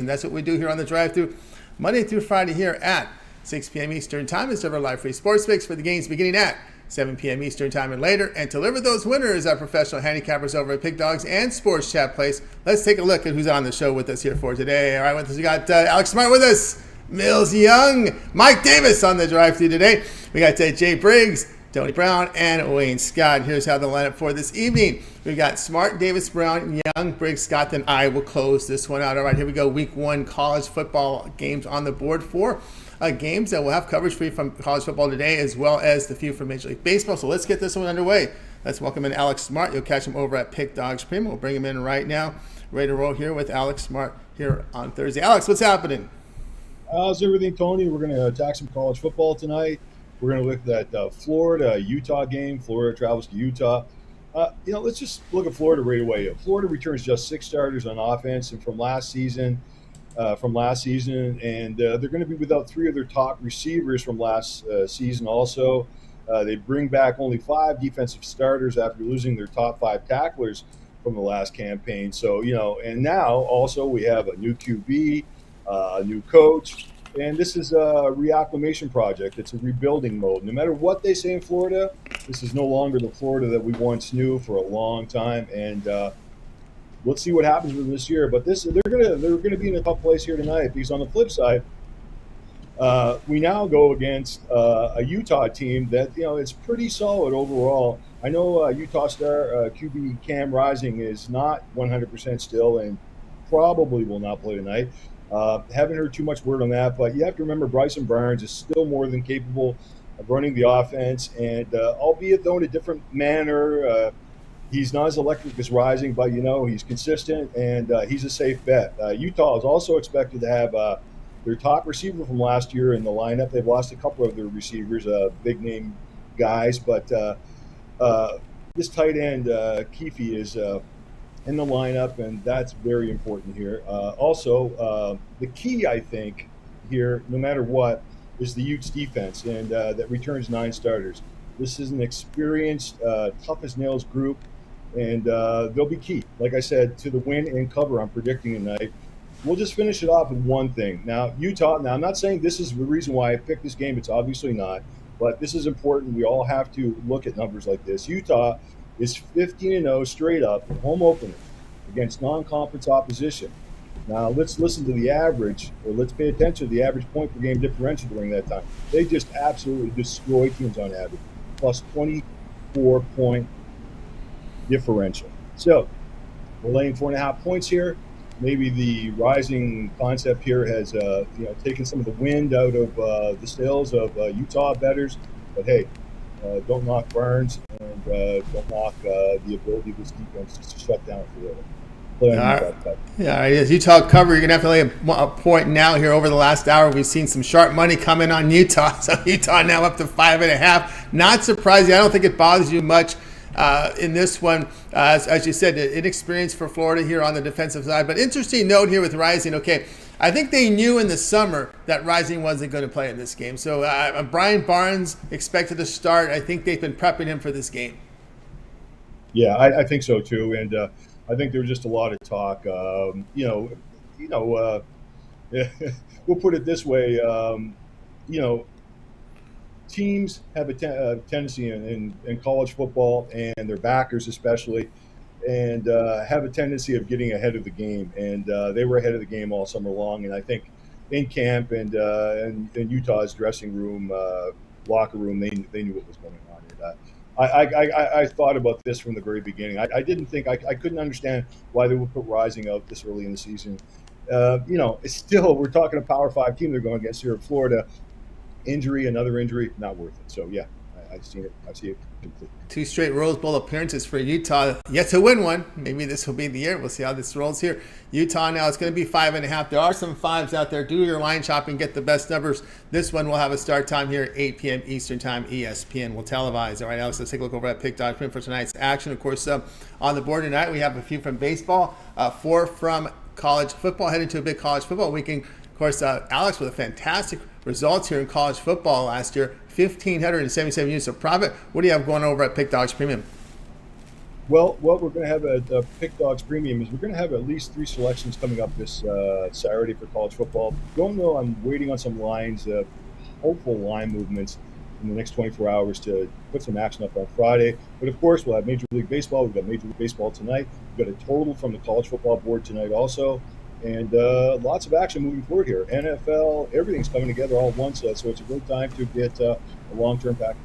And that's what we do here on the drive-thru, Monday through Friday here at 6 p.m. Eastern Time. It's our live free sports fix for the games beginning at 7 p.m. Eastern Time and later. And to deliver those winners are professional handicappers over at Pig Dogs and Sports Chat Place. Let's take a look at who's on the show with us here for today. All right, with us, we got Alex Smart with us, Millz Young, Mike Davis on the drive-thru today. We got Jay Briggs, Tony Brown, and Wayne Scott. Here's how the lineup for this evening. We've got Smart, Davis, Brown, Young, Briggs, Scott, then I will close this one out. All right, here we go. Week 1 college football games on the board for games that will have coverage for you from college football today, as well as the few from Major League Baseball. So let's get this one underway. Let's welcome in Alex Smart. You'll catch him over at Pick Dogs Premium. We'll bring him in right now. Ready to roll here with Alex Smart here on Thursday. Alex, what's happening? How's everything, Tony? We're going to attack some college football tonight. We're going to look at that Florida-Utah game. Florida travels to Utah. Let's just look at Florida right away. Florida returns just 6 starters on offense and from last season, and they're going to be without 3 of their top receivers from last season also. They bring back only 5 defensive starters after losing their top 5 tacklers from the last campaign. So, and now also we have a new QB, a new coach, and this is a reacclimation project. It's a rebuilding mode. No matter what they say in Florida, this is no longer the Florida that we once knew for a long time. And let's see what happens with them this year. But they're gonna be in a tough place here tonight, because on the flip side, we now go against a Utah team that it's pretty solid overall. I know Utah star QB Cam Rising is not 100% still and probably will not play tonight. Haven't heard too much word on that, but you have to remember Bryson Barnes is still more than capable of running the offense, and albeit though in a different manner. He's not as electric as Rising, but he's consistent, and he's a safe bet. Utah is also expected to have their top receiver from last year in the lineup. They've lost a couple of their receivers, big name guys, but this tight end Keefe is in the lineup, and that's very important here. Also, the key, I think, here, no matter what, is the Utes defense, and that returns 9 starters. This is an experienced, tough as nails group, and they'll be key, like I said, to the win and cover I'm predicting tonight. We'll just finish it off with one thing. Now, Utah, I'm not saying this is the reason why I picked this game. It's obviously not, but this is important. We all have to look at numbers like this. Utah is 15-0 straight up in home opener against non-conference opposition. Now, let's listen to the average, or let's pay attention to the average point per game differential during that time. They just absolutely destroy teams on average, plus 24-point differential. So we're laying 4.5 points here. Maybe the Rising concept here has taken some of the wind out of the sails of Utah bettors. But hey, don't knock Barnes, and don't knock the ability of this defense just to shut down Florida. Yeah, as Utah cover, you're going to have to lay a point now here over the last hour. We've seen some sharp money come in on Utah. So Utah now up to 5.5. Not surprising. I don't think it bothers you much in this one. As you said, inexperience for Florida here on the defensive side. But interesting note here with Rising. Okay, I think they knew in the summer that Rising wasn't going to play in this game. So Brian Barnes expected to start. I think they've been prepping him for this game. Yeah, I think so too. And I think there was just a lot of talk. We'll put it this way. Teams have a tendency in college football, and their backers especially, and have a tendency of getting ahead of the game. And they were ahead of the game all summer long. And I think in camp and in Utah's dressing room, locker room, they knew what was going on. And, I thought about this from the very beginning. I didn't think I couldn't understand why they would put Rising out this early in the season. It's still, we're talking a Power 5 team they're going against here at Florida. Another injury, not worth it. So yeah, I've seen it. I see it completely. 2 straight Rose Bowl appearances for Utah. Yet to win one. Maybe this will be the year. We'll see how this rolls here. Utah now, it's going to be 5.5. There are some 5s out there. Do your line shopping, get the best numbers. This one will have a start time here, 8 p.m. Eastern Time. ESPN will televise. All right, Alex, let's take a look over at Pick Dog for tonight's action. Of course, on the board tonight, we have a few from baseball, 4 from college football, heading to a big college football weekend. Of course, Alex with a fantastic results here in college football last year, 1,577 units of profit. What do you have going over at Pick Dogs Premium? Well, what we're going to have at Pick Dogs Premium is we're going to have at least 3 selections coming up this Saturday for college football. Don't know. I'm waiting on some lines, hopeful line movements in the next 24 hours to put some action up on Friday. But of course, we'll have Major League Baseball. We've got Major League Baseball tonight. We've got a total from the College Football Board tonight also. And lots of action moving forward here. NFL, everything's coming together all at once. So it's a great time to get a long-term package.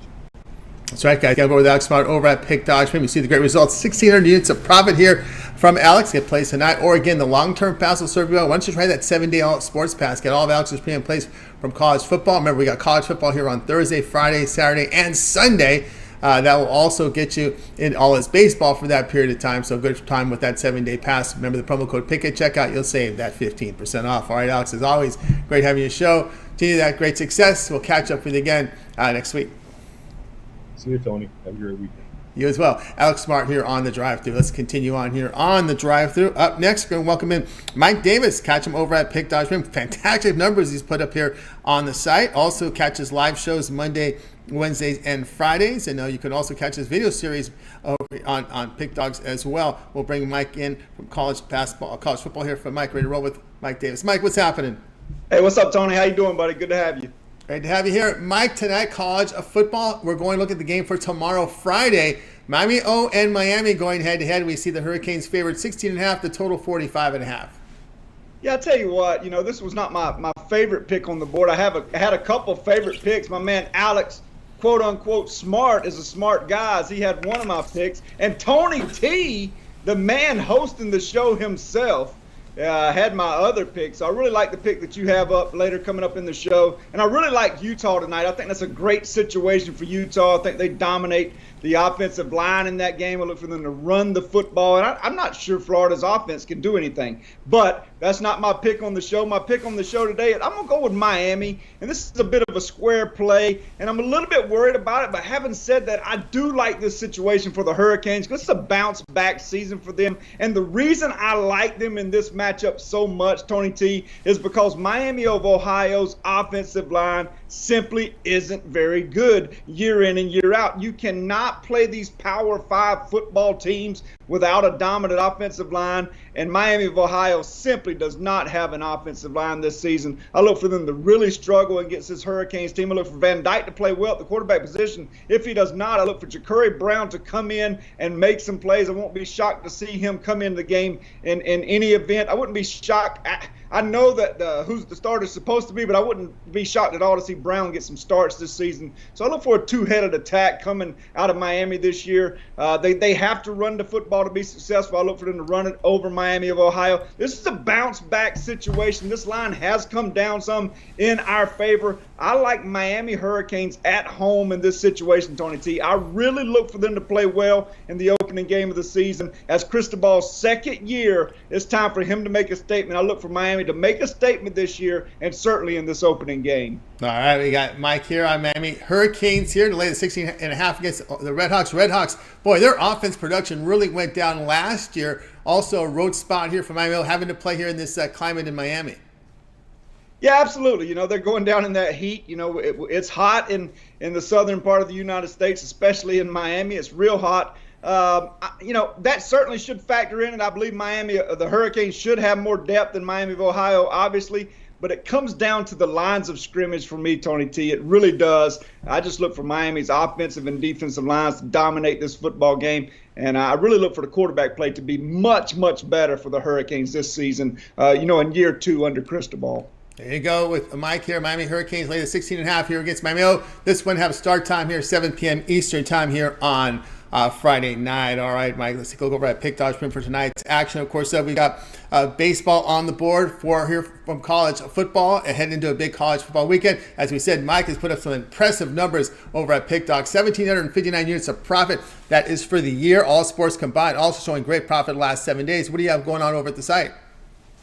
That's right, guys. Got over with Alex Smart over at Pick Dogs. You see the great results. 1,600 units of profit here from Alex. Get placed tonight. Or again, the long-term pass will serve you well. Why don't you try that 7-day all sports pass? Get all of Alex's premium plays from college football. Remember, we got college football here on Thursday, Friday, Saturday, and Sunday. That will also get you in all his baseball for that period of time. So good time with that 7-day pass. Remember the promo code PICK at checkout. You'll save that 15% off. All right, Alex, as always, great having you on the show. Continue that great success. We'll catch up with you again next week. See you, Tony. Have a great weekend. You as well. Alex Smart here on the drive-thru. Let's continue on here on the drive-thru. Up next, we're going to welcome in Mike Davis. Catch him over at Pick Dogs. Fantastic numbers he's put up here on the site. Also catch his live shows Monday, Wednesdays, and Fridays. And you can also catch his video series over on Pick Dogs as well. We'll bring Mike in from college football here for Mike. Ready to roll with Mike Davis. Mike, what's happening? Hey, what's up, Tony? How you doing, buddy? Good to have you. Great to have you here. Mike, tonight, college football. We're going to look at the game for tomorrow, Friday. Miami and Miami going head-to-head. We see the Hurricanes favored 16.5, the total 45.5. Yeah, I'll tell you what, this was not my favorite pick on the board. I had a couple favorite picks. My man Alex, quote-unquote smart, is a smart guy. He had one of my picks. And Tony T, the man hosting the show himself, had my other picks. So I really like the pick that you have up later coming up in the show. And I really like Utah tonight. I think that's a great situation for Utah. I think they dominate the offensive line in that game. I look for them to run the football. And I'm not sure Florida's offense can do anything. But that's not my pick on the show. My pick on the show today, I'm going to go with Miami. And this is a bit of a square play. And I'm a little bit worried about it. But having said that, I do like this situation for the Hurricanes because it's a bounce-back season for them. And the reason I like them in this matchup so much, Tony T, is because Miami of Ohio's offensive line simply isn't very good year in and year out. You cannot play these Power 5 football teams without a dominant offensive line, and Miami of Ohio simply does not have an offensive line this season. I look for them to really struggle against this Hurricanes team. I look for Van Dyke to play well at the quarterback position. If he does not, I look for Ja'Cory Brown to come in and make some plays. I won't be shocked to see him come into the game in any event. I wouldn't be shocked. I know that who's the starter is supposed to be, but I wouldn't be shocked at all to see Brown get some starts this season. So I look for a two-headed attack coming out of Miami this year. They have to run the football to be successful. I look for them to run it over Miami of Ohio. This is a bounce-back situation. This line has come down some in our favor. I like Miami Hurricanes at home in this situation, Tony T. I really look for them to play well in the opening game of the season. As Cristobal's second year, it's time for him to make a statement. I look for Miami to make a statement this year and certainly in this opening game. All right, we got Mike here on Miami Hurricanes here to lay the 16.5 against the Red Hawks. Red Hawks, boy, their offense production really went down last year. Also a road spot here for Miami, having to play here in this climate in Miami. Yeah, absolutely. They're going down in that heat. It's hot in the southern part of the United States, especially in Miami. It's real hot. That certainly should factor in, and I believe Miami, the Hurricanes should have more depth than Miami of Ohio, obviously. But it comes down to the lines of scrimmage for me, Tony T. It really does. I just look for Miami's offensive and defensive lines to dominate this football game. And I really look for the quarterback play to be much, much better for the Hurricanes this season, in year 2 under Cristobal. There you go with Mike here. Miami Hurricanes lay the 16.5 here against Miami. This one have a start time here, 7 p.m. Eastern time here on Friday night. All right, Mike, let's take a look over at Pick Dogs for tonight's action. Of course, we got baseball on the board for here from college football and heading into a big college football weekend. As we said, Mike has put up some impressive numbers over at Pick Dogs. 1,759 units of profit. That is for the year, all sports combined. Also showing great profit the last 7 days. What do you have going on over at the site?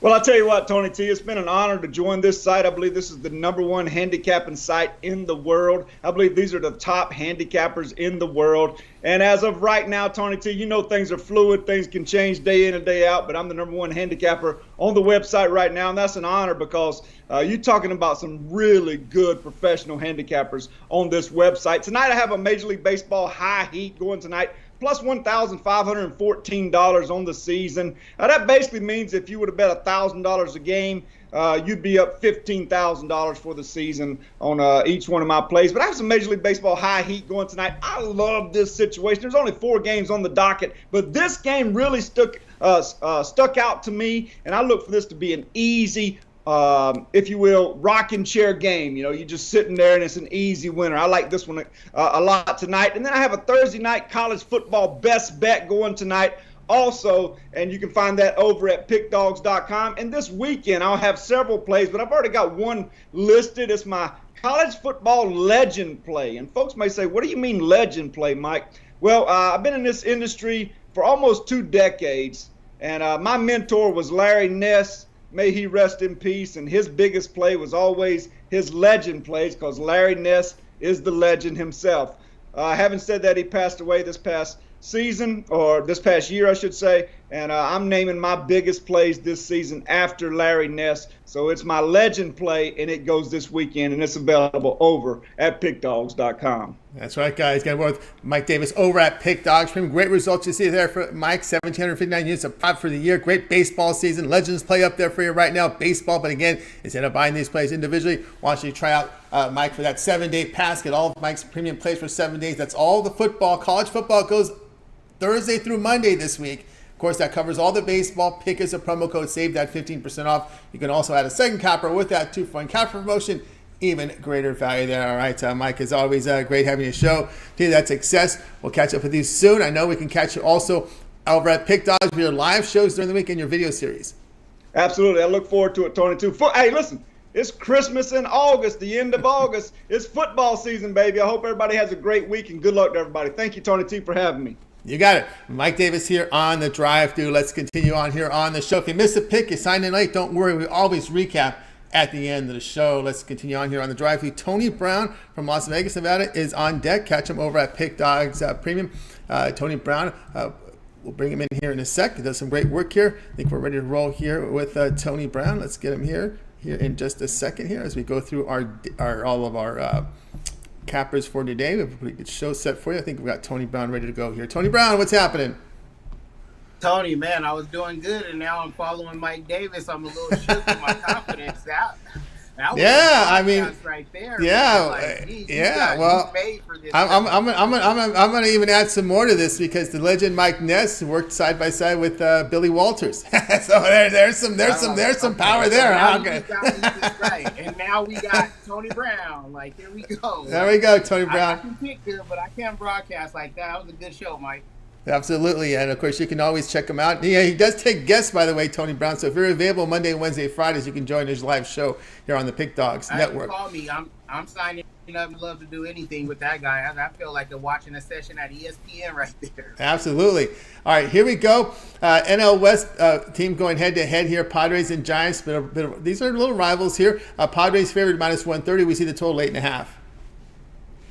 Well, I'll tell you what, Tony T, it's been an honor to join this site. I believe this is the #1 handicapping site in the world. I believe these are the top handicappers in the world. And as of right now, Tony T, things are fluid. Things can change day in and day out, but I'm the #1 handicapper on the website right now. And that's an honor because you're talking about some really good professional handicappers on this website. Tonight I have a Major League Baseball high heat going tonight. plus $1,514 on the season. That basically means if you would have bet $1,000 a game, you'd be up $15,000 for the season on each one of my plays. But I have some Major League Baseball high heat going tonight. I love this situation. There's only 4 games on the docket, but this game really stuck out to me, and I look for this to be an easy, if you will, rocking chair game. You know, you're just sitting there and it's an easy winner. I like this one a lot tonight. And then I have a Thursday night college football best bet going tonight also, and you can find that over at pickdogs.com. And this weekend I'll have several plays, but I've already got one listed. It's my college football legend play. And folks may say, what do you mean legend play, Mike? Well, I've been in this industry for almost 2 decades, and my mentor was Larry Ness. May he rest in peace. And his biggest play was always his legend plays, because Larry Ness is the legend himself. Having said that, he passed away this past season, or this past year, I should say, and I'm naming my biggest plays this season after Larry Ness. So it's my legend play, and it goes this weekend, and it's available over at pickdogs.com. That's right, guys. Got to with Mike Davis over at Pick Dogs. Great results you see there for Mike. 1,759 units of prop for the year. Great baseball season. Legends play up there for you right now. Baseball, but again, instead of buying these plays individually, why don't you try out Mike for that 7-day pass. Get all of Mike's premium plays for 7 days. That's all the football. College football goes Thursday through Monday this week. Of course, that covers all the baseball. Pick is a promo code. Save that 15% off. You can also add a second capper with that 2-for-1 capper promotion. Even greater value there. All right, Mike, as always, great having you show. To you, that success. We'll catch up with you soon. I know we can catch you also over at Pick Dogs for your live shows during the week and your video series. Absolutely. I look forward to it, Tony, too. Hey, listen, it's Christmas in August, the end of August. It's football season, baby. I hope everybody has a great week, and good luck to everybody. Thank you, Tony T, for having me. You got it. Mike Davis here on the drive-thru. Let's continue on here on the show. If you missed a pick, you signed in late, don't worry. We always recap at the end of the show. Let's continue on here on the drive-thru. Tony Brown from Las Vegas, Nevada is on deck. Catch him over at Pick Dogs Premium. Tony Brown, we'll bring him in here in a sec. He does some great work here. I think we're ready to roll here with Tony Brown. Let's get him here in just a second here as we go through all of our cappers for today. We have a pretty good show set for you. I think we've got Tony Brown ready to go here. Tony Brown, what's happening? Tony, man, I was doing good, and now I'm following Mike Davis. I'm a little shook with my confidence. That was right there. Yeah. Well, I'm going to even add some more to this, because the legend Mike Ness worked side by side with Billy Walters. So there's some power there. Okay. Right, and now we got Tony Brown. Like, here we go. There we go, Tony Brown. I can pick good, but I can't broadcast like that. That was a good show, Mike. Absolutely, and of course you can always check him out. Yeah, he does take guests, by the way, Tony Brown. So if you're available Monday, Wednesday, Fridays, you can join his live show here on the Pick Dogs Network. Call me. I'm signing up. I'd love to do anything with that guy. I feel like I'm watching a session at ESPN right there. Absolutely. All right, here we go. NL West team going head to head here. Padres and Giants. These are little rivals here. Padres favored -130. We see the total 8.5.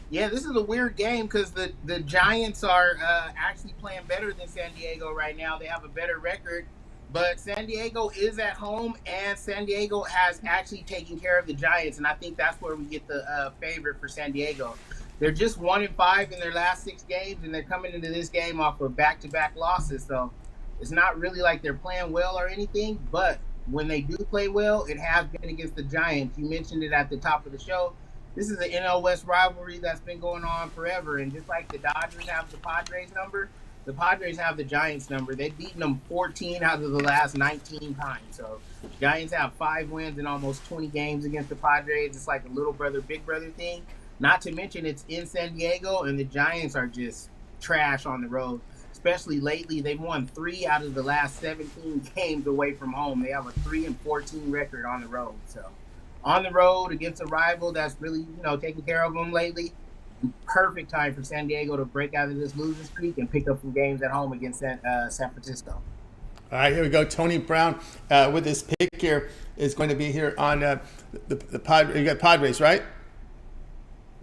Yeah, this is a weird game because the Giants are actually playing better than San Diego right now. They have a better record, but San Diego is at home, and San Diego has actually taken care of the Giants, and I think that's where we get the favorite for San Diego. They're just 1-5 in their last 6 games, and they're coming into this game off of back-to-back losses, so it's not really like they're playing well or anything, but when they do play well, it has been against the Giants. You mentioned it at the top of the show. This is an NL West rivalry that's been going on forever. And just like the Dodgers have the Padres number, the Padres have the Giants number. They've beaten them 14 out of the last 19 times. So Giants have 5 wins in almost 20 games against the Padres. It's like a little brother, big brother thing. Not to mention it's in San Diego, and the Giants are just trash on the road. Especially lately, they've won 3 out of the last 17 games away from home. They have a 3-14 record on the road. So on the road against a rival that's really, taking care of them lately, perfect time for San Diego to break out of this losing streak and pick up some games at home against San Francisco. All right, here we go. Tony Brown with his pick here is going to be here on the Padres. You got Padres, right?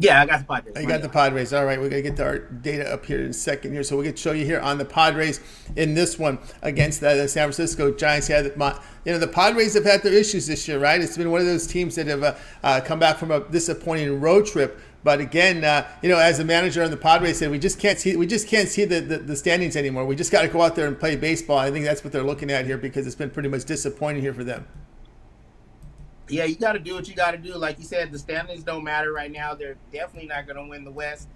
Yeah, I got the Padres. You got the Padres. All right, we're going to get our data up here in a second here. So we're going to show you here on the Padres in this one against the San Francisco Giants. Yeah, the Padres have had their issues this year, right? It's been one of those teams that have come back from a disappointing road trip But again, as the manager on the Padres said, we just can't see the standings anymore. We just got to go out there and play baseball. I think that's what they're looking at here, because it's been pretty much disappointing here for them. Yeah, you got to do what you got to do. Like you said, the standings don't matter right now. They're definitely not going to win the West.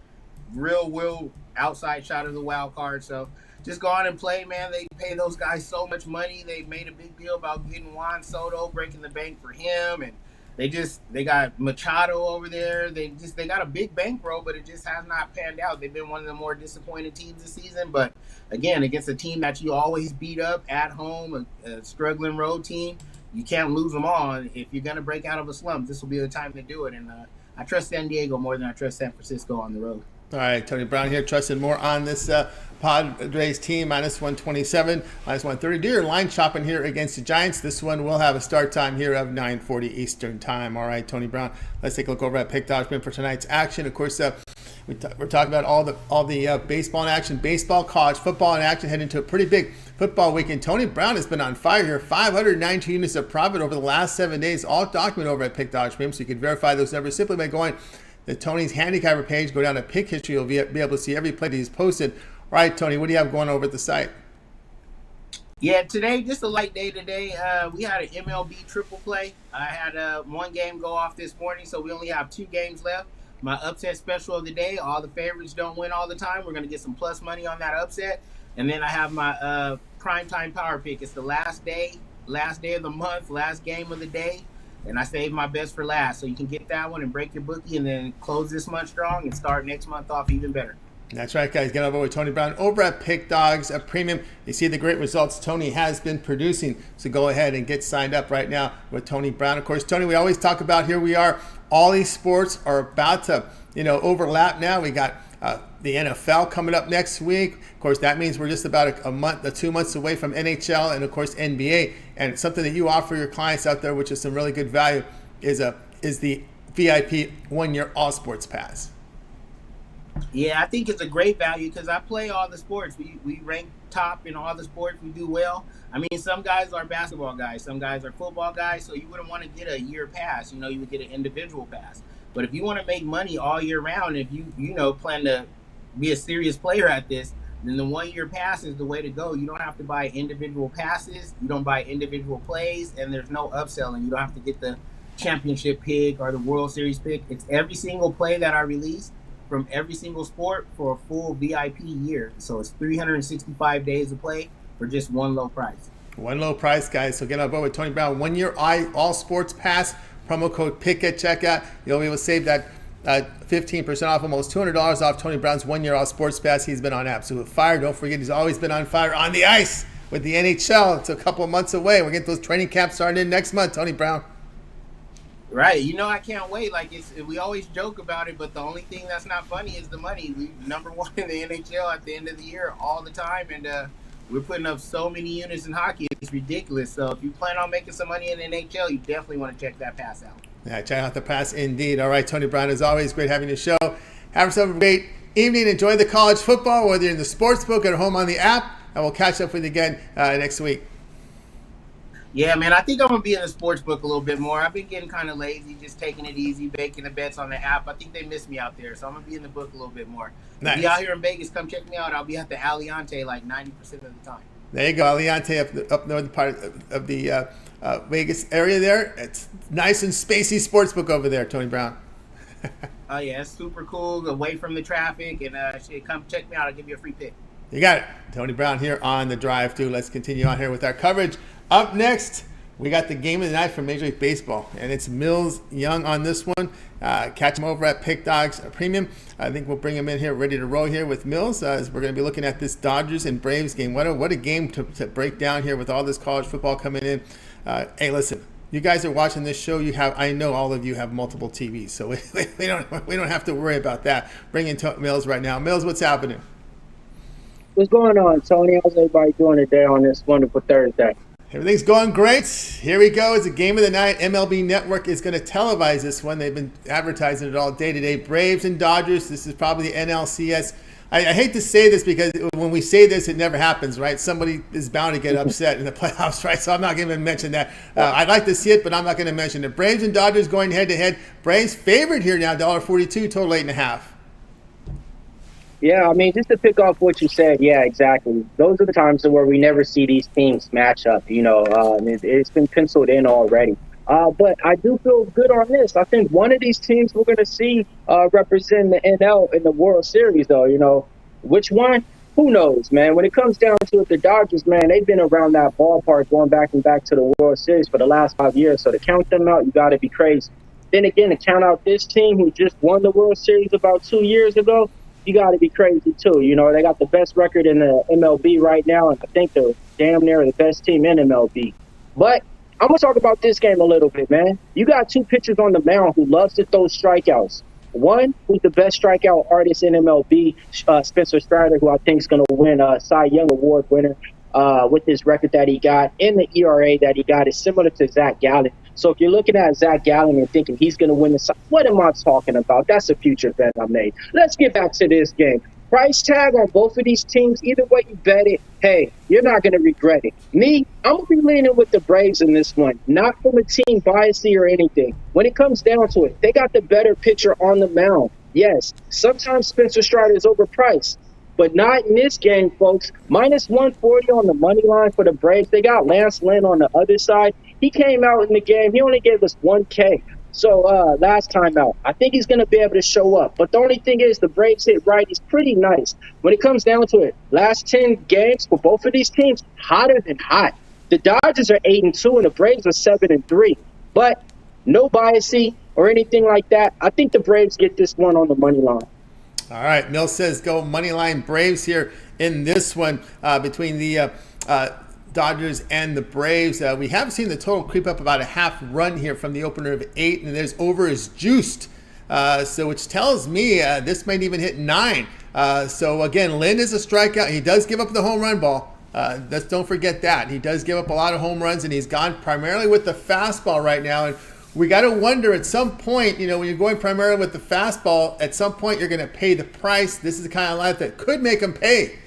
Real outside shot of the wild card. So just go out and play, man. They pay those guys so much money. They made a big deal about getting Juan Soto, breaking the bank for him, and they got Machado over there. They got a big bankroll, but it just has not panned out. They've been one of the more disappointing teams this season. But again, against a team that you always beat up at home, a struggling road team, you can't lose them all. And if you're gonna break out of a slump, this will be the time to do it. And I trust San Diego more than I trust San Francisco on the road. All right, Tony Brown here, trusted more on this Padres team, -127, -130. Do your line shopping here against the Giants. This one will have a start time here of 9:40 Eastern time. All right, Tony Brown, let's take a look over at Pick Dodge for tonight's action. Of course, we're talking about all the baseball in action, baseball, college football in action, heading into a pretty big football weekend. Tony Brown has been on fire here. 592 units of profit over the last 7 days, all documented over at Pick Dodge Premium. So you can verify those numbers simply by going to Tony's handicapper page, go down to Pick History. You'll be able to see every play that he's posted. All right, Tony, what do you have going over at the site? Yeah, today, just a light day today. We had an MLB triple play. I had one game go off this morning, so we only have 2 games left. My upset special of the day, all the favorites don't win all the time. We're going to get some plus money on that upset. And then I have my primetime power pick. It's the last day of the month, last game of the day. And I saved my best for last. So you can get that one and break your bookie and then close this month strong and start next month off even better. That's right, guys. Get over with Tony Brown over at Pick Dogs Premium. You see the great results Tony has been producing. So go ahead and get signed up right now with Tony Brown. Of course, Tony, we always talk about here we are. All these sports are about to, overlap now. We got the NFL coming up next week. Of course, that means we're just about a month, 2 months away from NHL and, of course, NBA. And something that you offer your clients out there, which is some really good value, is the VIP 1-year All Sports Pass. Yeah, I think it's a great value because I play all the sports. We rank top in all the sports. We do well. I mean, some guys are basketball guys. Some guys are football guys. So you wouldn't want to get a year pass. You would get an individual pass. But if you want to make money all year round, if you plan to be a serious player at this, then the 1-year pass is the way to go. You don't have to buy individual passes. You don't buy individual plays. And there's no upselling. You don't have to get the championship pick or the World Series pick. It's every single play that I release from every single sport for a full VIP year. So it's 365 days of play for just one low price. One low price, guys. So get on board with Tony Brown. 1-year All Sports Pass. Promo code PICK at checkout. You'll be able to save that 15% off, almost $200 off Tony Brown's 1-year All Sports Pass. He's been on absolute fire. Don't forget, he's always been on fire on the ice with the NHL. It's a couple of months away. We're getting those training camps starting in next month, Tony Brown. Right. I can't wait. We always joke about it, but the only thing that's not funny is the money. We #1 in the NHL at the end of the year all the time, and we're putting up so many units in hockey. It's ridiculous. So if you plan on making some money in the NHL, you definitely want to check that pass out. Yeah, check out the pass indeed. All right, Tony Brown, as always, great having you show. Have yourself a great evening. Enjoy the college football, whether you're in the sports book or home on the app, and we'll catch up with you again next week. Yeah, man, I think I'm going to be in the sports book a little bit more. I've been getting kind of lazy, just taking it easy, making the bets on the app. I think they miss me out there, so I'm going to be in the book a little bit more. Nice. Be out here in Vegas, come check me out. I'll be at the Aliante 90% of the time. There you go, Aliante up north part of the Vegas area there. It's nice and spacey sports book over there, Tony Brown. Oh, yeah, it's super cool, away from the traffic, and come check me out. I'll give you a free pick. You got it. Tony Brown here on the Drive Thru. Let's continue on here with our coverage. Up next, we got the game of the night from Major League Baseball, and it's Millz Young on this one. Catch him over at Pick Dogs Premium. I think we'll bring him in here ready to roll here with Millz as we're going to be looking at this Dodgers and Braves game. What a game to break down here with all this college football coming in. Hey, listen, you guys are watching this show. I know all of you have multiple TVs, so we don't have to worry about that. Bring in Millz right now. Millz, what's happening? What's going on, Tony? How's everybody doing today on this wonderful Thursday? Everything's going great. Here we go. It's a game of the night. MLB Network is going to televise this one. They've been advertising it all day today. Braves and Dodgers. This is probably the NLCS I hate to say this because when we say this, it never happens, right? Somebody is bound to get upset in the playoffs, right? So I'm not going to mention that. I'd like to see it, but I'm not going to mention it. Braves and Dodgers going head-to-head. Braves favored here now, $1.42, total 8.5. Yeah, I mean, just to pick off what you said, yeah, exactly. Those are the times where we never see these teams match up. It's been penciled in already. But I do feel good on this. I think one of these teams we're going to see represent the NL in the World Series, though. Which one? Who knows, man? When it comes down to it, the Dodgers, man, they've been around that ballpark going back and back to the World Series for the last 5 years. So to count them out, you got to be crazy. Then again, to count out this team who just won the World Series about 2 years ago, you got to be crazy, too. They got the best record in the MLB right now, and I think they're damn near the best team in MLB. But I'm going to talk about this game a little bit, man. You got two pitchers on the mound who loves to throw strikeouts. One, who's the best strikeout artist in MLB, Spencer Strider, who I think is going to win Cy Young Award winner with his record that he got, and the ERA that he got is similar to Zach Gallen. So if you're looking at Zach Gallen and thinking he's going to win the – what am I talking about? That's a future bet I made. Let's get back to this game. Price tag on both of these teams, either way you bet it, hey, you're not going to regret it. Me, I'm going to be leaning with the Braves in this one, not from a team bias or anything. When it comes down to it, they got the better pitcher on the mound. Yes, sometimes Spencer Strider is overpriced, but not in this game, folks. Minus 140 on the money line for the Braves. They got Lance Lynn on the other side. He came out in the game. He only gave us 1K. So last time out, I think he's going to be able to show up. But the only thing is the Braves hit right is pretty nice. When it comes down to it, last 10 games for both of these teams, hotter than hot. The Dodgers are 8-2 and the Braves are 7-3. But no biasy or anything like that. I think the Braves get this one on the money line. All right, Mill says go money line Braves here in this one between the Dodgers and the Braves. We have seen the total creep up about a half run here from the opener of 8, and there's over is juiced. So which tells me this might even hit 9. So again, Lynn is a strikeout. He does give up the home run ball. Don't forget that. He does give up a lot of home runs, and he's gone primarily with the fastball right now. And we got to wonder at some point, when you're going primarily with the fastball, at some point you're going to pay the price. This is the kind of life that could make him pay.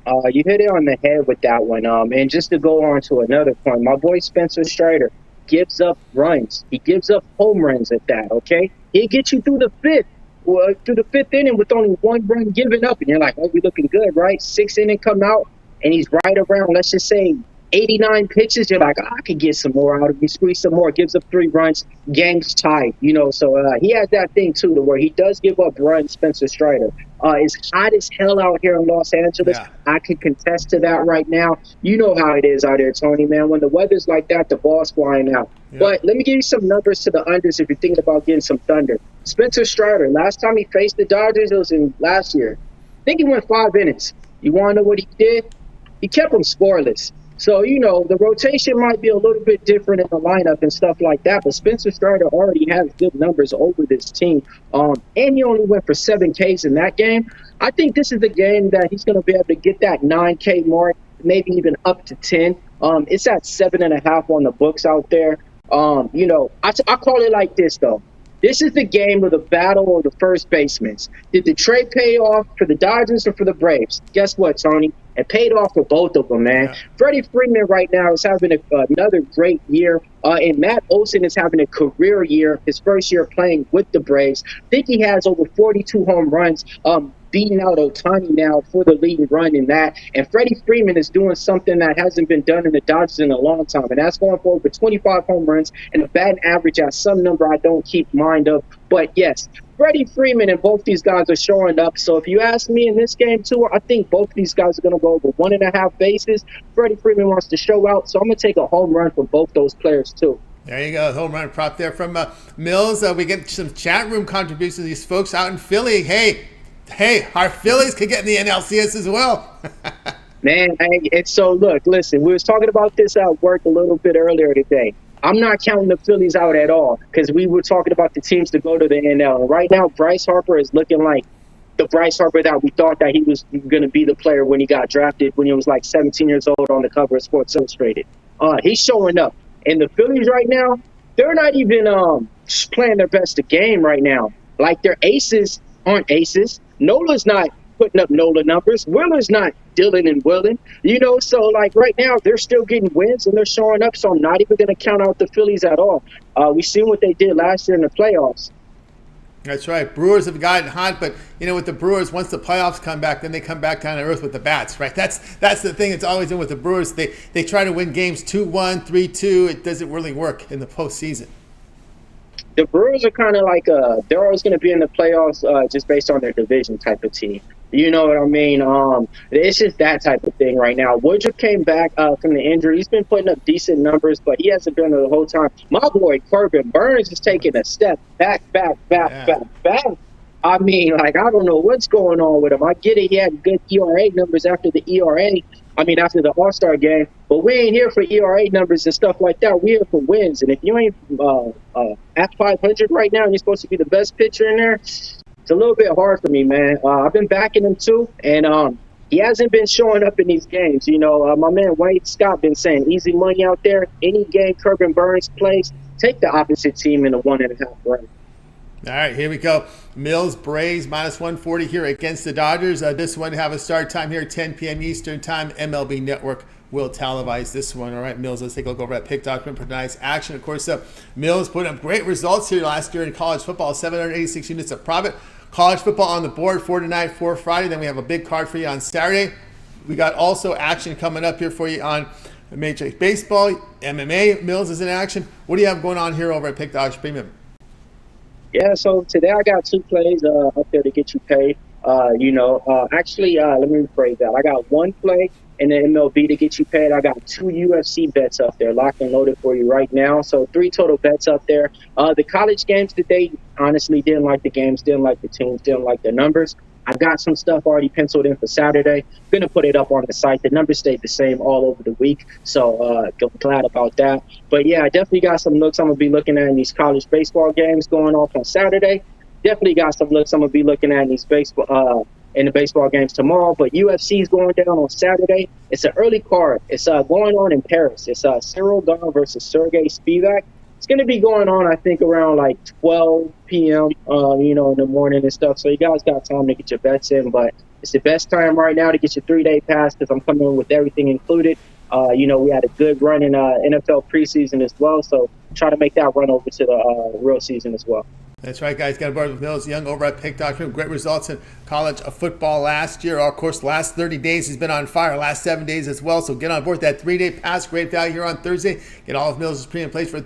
You hit it on the head with that one. And just to go on to another point, my boy Spencer Strider gives up runs. He gives up home runs at that, okay? He'll get you through the fifth inning with only 1 run given up. And you're like, oh, we're looking good, right? 6th inning come out, and he's right around, let's just say, 89 pitches. You're like, I could get some more out of him. Squeeze some more. Gives up 3 runs. Game's tied. So he has that thing, too, to where he does give up runs, Spencer Strider. It's hot as hell out here in Los Angeles. Yeah. I can contest to that right now. You know how it is out there, Tony, man. When the weather's like that, the ball's flying out. Yeah. But let me give you some numbers to the unders if you're thinking about getting some thunder. Spencer Strider, last time he faced the Dodgers, it was in last year. I think he went 5 innings. You want to know what he did? He kept them scoreless. So, the rotation might be a little bit different in the lineup and stuff like that, but Spencer Strider already has good numbers over this team. And he only went for 7 Ks in that game. I think this is the game that he's going to be able to get that 9K mark, maybe even up to 10. It's at 7.5 on the books out there. I call it like this, though. This is the game of the battle of the first basemen. Did the trade pay off for the Dodgers or for the Braves? Guess what, Tony? It paid off for both of them, man. Yeah. Freddie Freeman right now is having another great year, and Matt Olson is having a career year, his first year playing with the Braves. I think he has over 42 home runs, beating out Ohtani now for the leading run in that. And Freddie Freeman is doing something that hasn't been done in the Dodgers in a long time, and that's going for over 25 home runs and a batting average at some number I don't keep mind of. But, yes, Freddie Freeman and both these guys are showing up. So if you ask me in this game, too, I think both of these guys are going to go over 1.5 bases. Freddie Freeman wants to show out, so I'm going to take a home run from both those players, too. There you go, home run prop there from Mills. We get some chat room contributions. These folks out in Philly, hey, our Phillies could get in the NLCS as well. Man, and so look, listen, we was talking about this at work a little bit earlier today. I'm not counting the Phillies out at all because we were talking about the teams to go to the NL. And right now, Bryce Harper is looking like the Bryce Harper that we thought that he was going to be the player when he got drafted when he was like 17 years old on the cover of Sports Illustrated. He's showing up. And the Phillies right now, they're not even playing their best game right now. Like their aces aren't aces. Nola's not putting up Nola numbers. Willer's not Dylan and Willing. So like right now they're still getting wins and they're showing up. So I'm not even going to count out the Phillies at all. We seen what they did last year in the playoffs. That's right. Brewers have gotten hot, but with the Brewers, once the playoffs come back, then they come back down to earth with the bats, right? That's the thing that's always in with the Brewers. They try to win games 2-1, 3-2. It doesn't really work in the postseason. The Brewers are kind of like they're always going to be in the playoffs just based on their division type of team. You know what I mean? It's just that type of thing right now. Woodruff came back from the injury. He's been putting up decent numbers, but he hasn't been there the whole time. My boy Corbin Burns is taking a step back. I mean, like, I don't know what's going on with him. I get it. He had good ERA numbers after the after the All-Star game. But we ain't here for ERA numbers and stuff like that. We're here for wins. And if you ain't at 500 right now and you're supposed to be the best pitcher in there, it's a little bit hard for me, man. I've been backing him too, and he hasn't been showing up in these games. My man Wade Scott been saying easy money out there. Any game Corbin Burns plays, take the opposite team in a 1.5 run. All right, here we go. Millz, Braves, -140 here against the Dodgers. This one have a start time here, 10 p.m. Eastern time. MLB Network will televise this one. All right, Millz, let's take a look over at Pick Document for tonight's action. Of course, Millz put up great results here last year in college football, 786 units of profit. College football on the board for tonight, for Friday. Then we have a big card for you on Saturday. We got also action coming up here for you on Major League Baseball, MMA. Millz is in action. What do you have going on here over at Pick Dodge Premium? Yeah, so today I got 2 plays up there to get you paid. Actually, let me rephrase that. I got 1 play in the MLB to get you paid. I got 2 UFC bets up there, locked and loaded for you right now. So 3 total bets up there. The college games today, honestly, didn't like the games, didn't like the teams, didn't like the numbers. I got some stuff already penciled in for Saturday. Going to put it up on the site. The numbers stayed the same all over the week, so glad about that. But, yeah, I definitely got some looks I'm going to be looking at in these college baseball games going off on Saturday. Definitely got some looks I'm going to be looking at in these in the baseball games tomorrow. But UFC is going down on Saturday. It's an early card. It's going on in Paris. It's Cyril Gane versus Sergey Spivak. It's going to be going on, I think, around like 12 p.m., in the morning and stuff. So you guys got time to get your bets in. But it's the best time right now to get your 3-day pass because I'm coming in with everything included. We had a good run in NFL preseason as well. So try to make that run over to the real season as well. That's right, guys. Got aboard with Millz Young over at Pick.com. Great results in college football last year. Of course, last 30 days he's been on fire. Last 7 days as well. So get on board that 3-day pass. Great value here on Thursday. Get all of Millz' premium plays for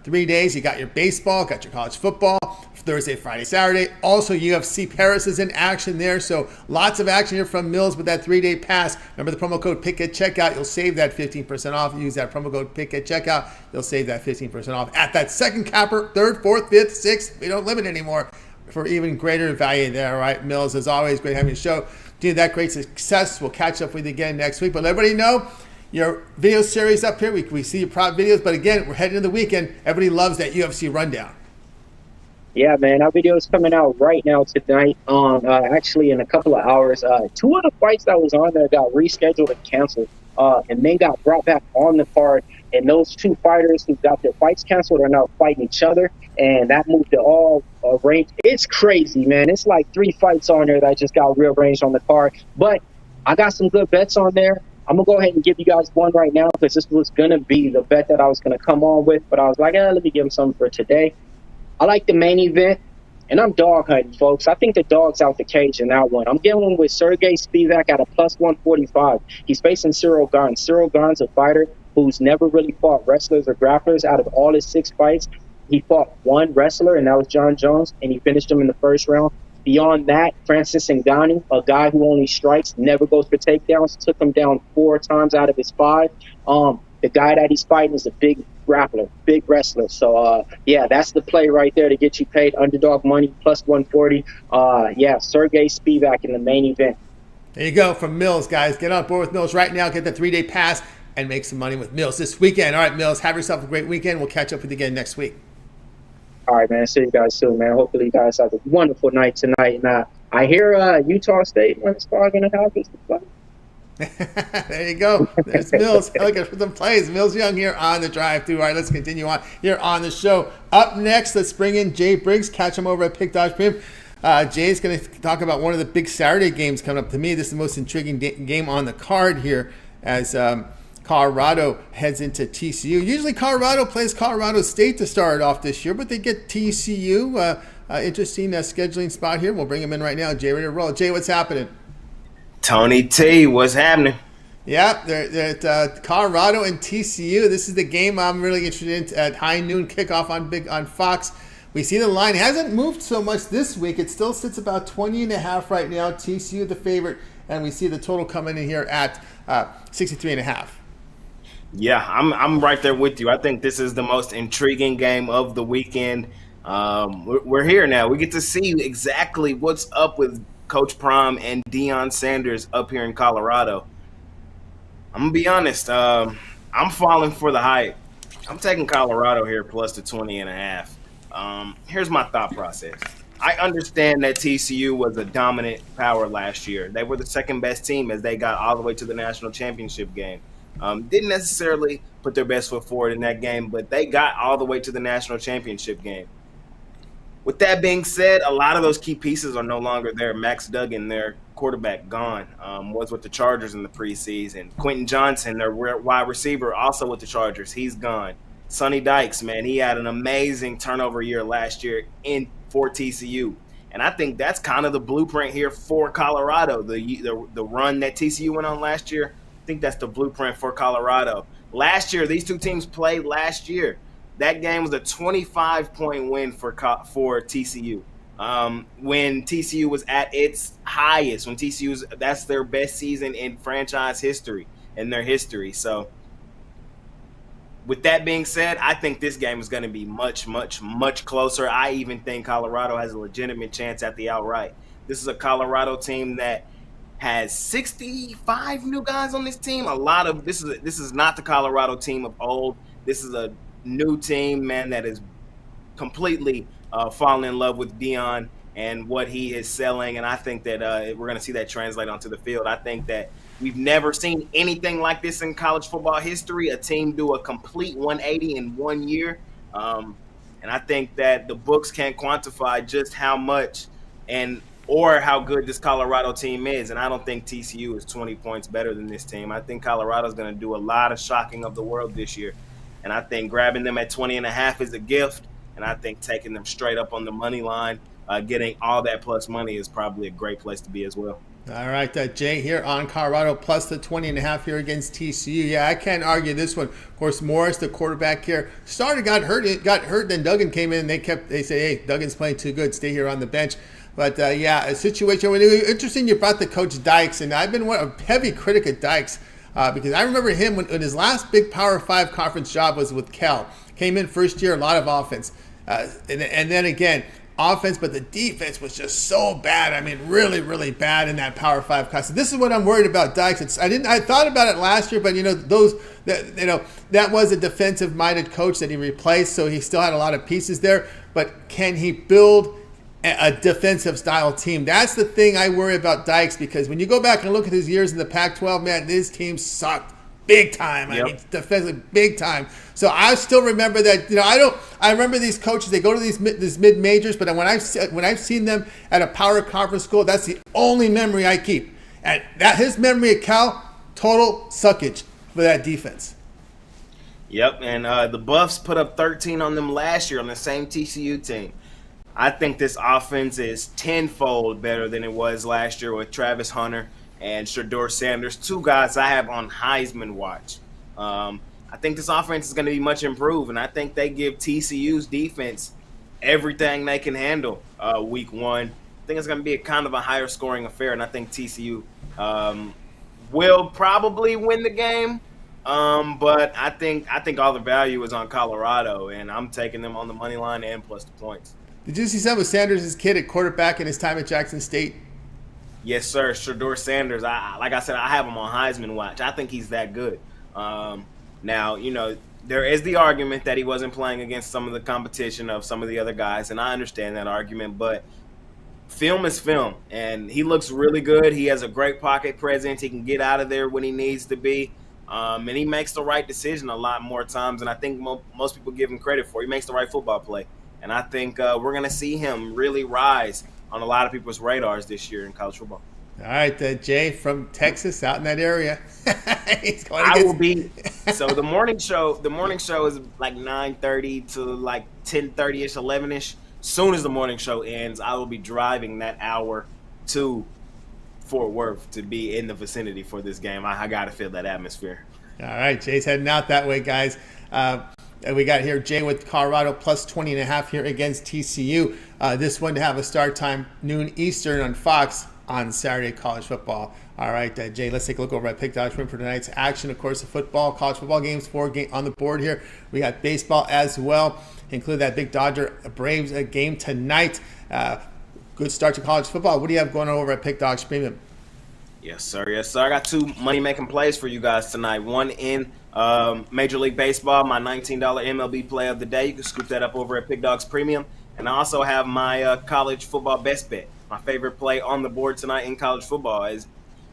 3 days. You got your baseball, got your college football, Thursday, Friday, Saturday. Also, UFC Paris is in action there. So lots of action here from Millz with that 3-day pass. Remember the promo code PICK at checkout. You'll save that 15% off. Use that promo code PICK at checkout. You'll save that 15% off at that second capper, 3rd, 4th, 5th, 6th. We don't limit anymore for even greater value there. All right, Millz, as always, great having you show. Dude, that great success. We'll catch up with you again next week. But let everybody know your video series up here. We see your prop videos. But again, we're heading into the weekend. Everybody loves that UFC rundown. Yeah, man, our video is coming out right now tonight. Actually, in a couple of hours. 2 of the fights that was on there got rescheduled and canceled, and then got brought back on the card. And those 2 fighters who got their fights canceled are now fighting each other, and that moved to all range. It's crazy, man. It's like 3 fights on there that just got rearranged on the card. But I got some good bets on there. I'm going to go ahead and give you guys one right now because this was going to be the bet that I was going to come on with. But I was like, let me give them something for today. I like the main event, and I'm dog hunting, folks. I think the dog's out the cage in that one. I'm going with Sergey Spivak at a +145. He's facing Cyril Gane. Cyril Gane's a fighter who's never really fought wrestlers or grapplers. Out of all his 6 fights, he fought 1 wrestler, and that was John Jones, and he finished him in the first round. Beyond that, Francis Ngannou, a guy who only strikes, never goes for takedowns, took him down 4 times out of his 5. The guy that he's fighting is a big grappler, big wrestler. So, that's the play right there to get you paid. Underdog money, +140. Sergey Spivak in the main event. There you go from Millz, guys. Get on board with Millz right now. Get the 3-day pass and make some money with Millz this weekend. All right, Millz, have yourself a great weekend. We'll catch up with you again next week. All right, man. See you guys soon, man. Hopefully you guys have a wonderful night tonight. And I hear Utah State when it's 5.5 is the play. There you go. There's Millz. Looking for some plays. Millz Young here on the drive-thru. All right, let's continue on here on the show. Up next, let's bring in Jay Briggs. Catch him over at Pick Dodge Premium. Jay's going to talk about one of the big Saturday games coming up. To me, this is the most intriguing game on the card here as Colorado heads into TCU. Usually Colorado plays Colorado State to start off this year, but they get TCU. Interesting scheduling spot here. We'll bring him in right now. Jay, ready to roll. Jay, what's happening? Tony T, what's happening? Yeah, they're at Colorado and TCU. This is the game I'm really interested in at high noon kickoff on Fox. We see the line hasn't moved so much this week. It still sits about 20.5 right now. TCU the favorite, and we see the total coming in here at 63.5. Yeah, I'm right there with you. I think this is the most intriguing game of the weekend. We're here now. We get to see exactly what's up with Coach Prime and Deion Sanders up here in Colorado. I'm going to be honest. I'm falling for the hype. I'm taking Colorado here plus the 20.5. Here's my thought process. I understand that TCU was a dominant power last year. They were the second best team as they got all the way to the national championship game. Didn't necessarily put their best foot forward in that game, but they got all the way to the national championship game. With that being said, a lot of those key pieces are no longer there. Max Duggan, their quarterback, gone, was with the Chargers in the preseason. Quentin Johnson, their wide receiver, also with the Chargers. He's gone. Sonny Dykes, man, he had an amazing turnover year last year for TCU. And I think that's kind of the blueprint here for Colorado. The run that TCU went on last year, I think that's the blueprint for Colorado. Last year, these two teams played last year. That game was a 25-point win for TCU. When TCU was at its highest, that's their best season in franchise history, in their history. So with that being said, I think this game is going to be much, much, much closer. I even think Colorado has a legitimate chance at the outright. This is a Colorado team that has 65 new guys on this team. This is not the Colorado team of old. This is a new team, man, that is completely fallen in love with Deion and what he is selling. And I think that we're going to see that translate onto the field. I think that we've never seen anything like this in college football history, a team do a complete 180 in 1 year. And I think that the books can't quantify just how much or how good this Colorado team is. And I don't think TCU is 20 points better than this team. I think Colorado's going to do a lot of shocking of the world this year. And I think grabbing them at 20.5 is a gift. And I think taking them straight up on the money line, getting all that plus money is probably a great place to be as well. All right, Jay here on Colorado plus the 20.5 here against TCU. Yeah, I can't argue this one. Of course, Morris, the quarterback here, got hurt. Then Duggan came in. They say, hey, Duggan's playing too good. Stay here on the bench. But yeah, a situation. Interesting. You brought the coach Dykes, and I've been a heavy critic of Dykes because I remember him when his last big Power 5 conference job was with Cal. Came in first year, a lot of offense, and then again. Offense, but the defense was just so bad. I mean, really, really bad in that Power 5 class. So this is what I'm worried about Dykes. I thought about it last year, but that was a defensive-minded coach that he replaced, so he still had a lot of pieces there. But can he build a defensive-style team? That's the thing I worry about Dykes, because when you go back and look at his years in the Pac-12, man, his team sucked. Big time. Yep. I mean, defensively, big time. So I still remember that. I remember these coaches. They go to these mid majors, but when I've seen them at a power conference school, that's the only memory I keep. And his memory at Cal, total suckage for that defense. Yep, and the Buffs put up 13 on them last year on the same TCU team. I think this offense is tenfold better than it was last year with Travis Hunter and Shedeur Sanders, two guys I have on Heisman watch. I think this offense is going to be much improved, and I think they give TCU's defense everything they can handle week one. I think it's going to be a kind of a higher scoring affair, and I think TCU will probably win the game. But I think all the value is on Colorado, and I'm taking them on the money line and plus the points. Did you see some of Sanders' kid at quarterback in his time at Jackson State? Yes, sir. Shedeur Sanders. Like I said, I have him on Heisman watch. I think he's that good. Now, there is the argument that he wasn't playing against some of the competition of some of the other guys, and I understand that argument, but film is film, and he looks really good. He has a great pocket presence. He can get out of there when he needs to be, and he makes the right decision a lot more times than I think most people give him credit for. He makes the right football play, and I think we're going to see him really rise on a lot of people's radars this year in college football. All right, Jay from Texas, out in that area. He's going I against... will be. So the morning show is like 9:30 to like 10:30ish, 11ish. Soon as the morning show ends, I will be driving that hour to Fort Worth to be in the vicinity for this game. I got to feel that atmosphere. All right, Jay's heading out that way, guys. And we got here Jay with Colorado plus 20.5 here against TCU. This one to have a start time noon Eastern on Fox on Saturday college football. All right, Jay, let's take a look over at Pick Dodge for tonight's action. Of course, the college football games, 4 on the board here. We got baseball as well, include that big Dodger Braves game tonight. Good start to college football. What do you have going on over at Pick Dodge Premium? Yes, sir. Yes, sir. I got 2 money-making plays for you guys tonight. One in Major League Baseball, my $19 MLB play of the day. You can scoop that up over at Pick Dogs Premium. And I also have my college football best bet. My favorite play on the board tonight in college football is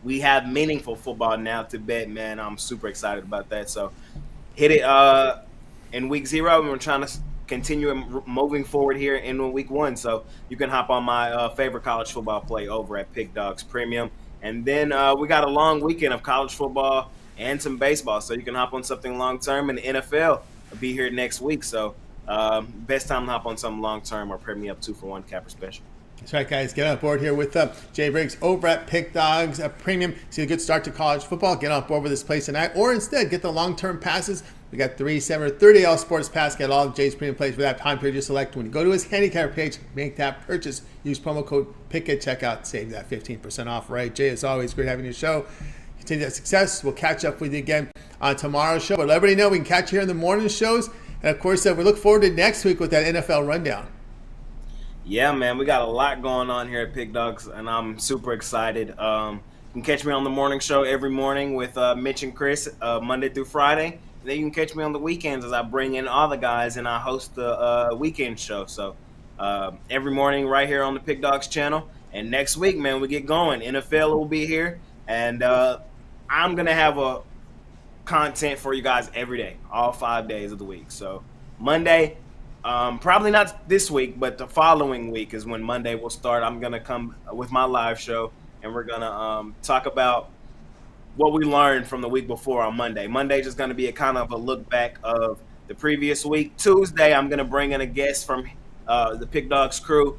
we have meaningful football now to bet, man. I'm super excited about that. So hit it in week 0. And we're trying to continue moving forward here in week 1. So you can hop on my favorite college football play over at Pick Dogs Premium. And then we got a long weekend of college football and some baseball. So you can hop on something long-term. And the NFL will be here next week. So best time to hop on something long-term or pair me up 2-for-1 capper special. That's right, guys. Get on board here with Jay Briggs over at Pick Dogs Premium. See a good start to college football. Get on board with this place tonight. Or instead, get the long-term passes. We got 3, 7, or 30 all sports pass. Get all of Jay's premium plays for that time period you select. When you go to his handicap page, make that purchase. Use promo code PICK at checkout. Save that 15% off, right? Jay, it's always great having your show. Continue that success. We'll catch up with you again on tomorrow's show. But let everybody know we can catch you here in the morning shows. And, of course, we look forward to next week with that NFL rundown. Yeah, man, we got a lot going on here at Pick Dogs, and I'm super excited. You can catch me on the morning show every morning with Mitch and Chris, Monday through Friday. And then you can catch me on the weekends as I bring in all the guys and I host the weekend show. So every morning right here on the Pick Dogs channel. And next week, man, we get going. NFL will be here, and I'm going to have a content for you guys every day, all 5 days of the week. So Monday, probably not this week, but the following week is when Monday will start. I'm going to come with my live show, and we're going to talk about what we learned from the week before on Monday. Monday is just going to be a kind of a look back of the previous week. Tuesday, I'm going to bring in a guest from the Pick Dogs crew,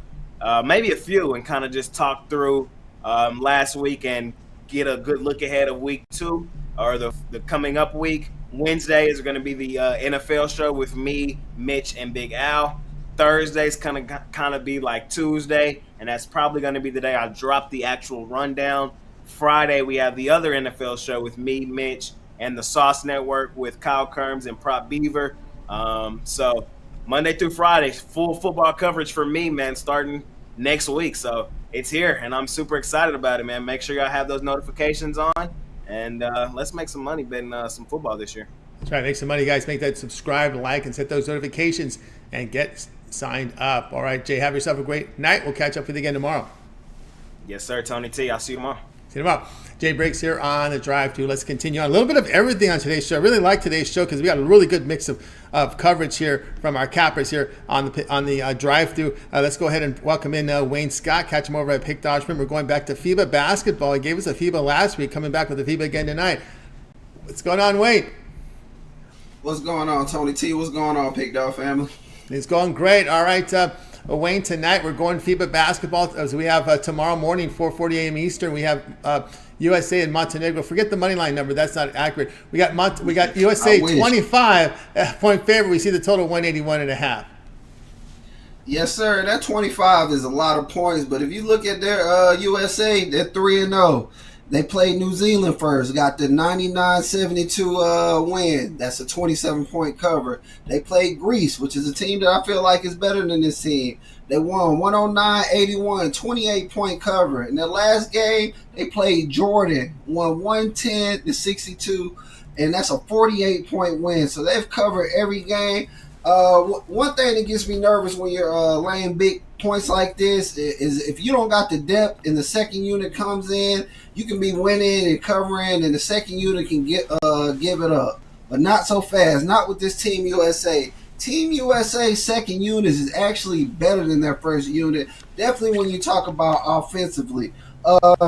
maybe a few, and kind of just talk through last week and get a good look ahead of week 2 or the coming up week. Wednesday is going to be the NFL show with me, Mitch, and Big Al. Thursday's kind of be like Tuesday, and that's probably going to be the day I drop the actual rundown. Friday, we have the other NFL show with me, Mitch, and the Sauce Network with Kyle Kerms and Prop Beaver. So Monday through Friday, full football coverage for me, man, starting next week. So it's here, and I'm super excited about it, man. Make sure y'all have those notifications on. And let's make some money betting some football this year. That's right. Make some money, guys. Make that subscribe, like, and set those notifications and get signed up. All right, Jay, have yourself a great night. We'll catch up with you again tomorrow. Yes, sir. Tony T. I'll see you tomorrow. See you tomorrow. Jay Briggs here on the Drive Thru. Let's continue on. A little bit of everything on today's show. I really like today's show because we got a really good mix of coverage here from our cappers here on the Drive Thru. Let's go ahead and welcome in Wayne Scott. Catch him over at Pick Dodge. We're going back to FIBA basketball. He gave us a FIBA last week, coming back with a FIBA again tonight. What's going on, Wayne? What's going on, Tony T? What's going on, Pick Dog family? It's going great. All right, Wayne, tonight we're going FIBA basketball. As we have tomorrow morning, 4:40 a.m. Eastern, we have USA and Montenegro. Forget the money line number; that's not accurate. We got USA 25-point favorite. We see the total 181.5. Yes, sir. That 25 is a lot of points, but if you look at their USA, they're 3-0. They played New Zealand first, got the 99-72 win. That's a 27-point cover. They played Greece, which is a team that I feel like is better than this team. They won 109-81, 28-point cover. In their last game, they played Jordan, won 110-62, and that's a 48-point win. So they've covered every game. One thing that gets me nervous when you're laying big points like this is if you don't got the depth and the second unit comes in, you can be winning and covering, and the second unit can give it up. But not so fast. Not with this Team USA. Team USA second unit is actually better than their first unit. Definitely when you talk about offensively.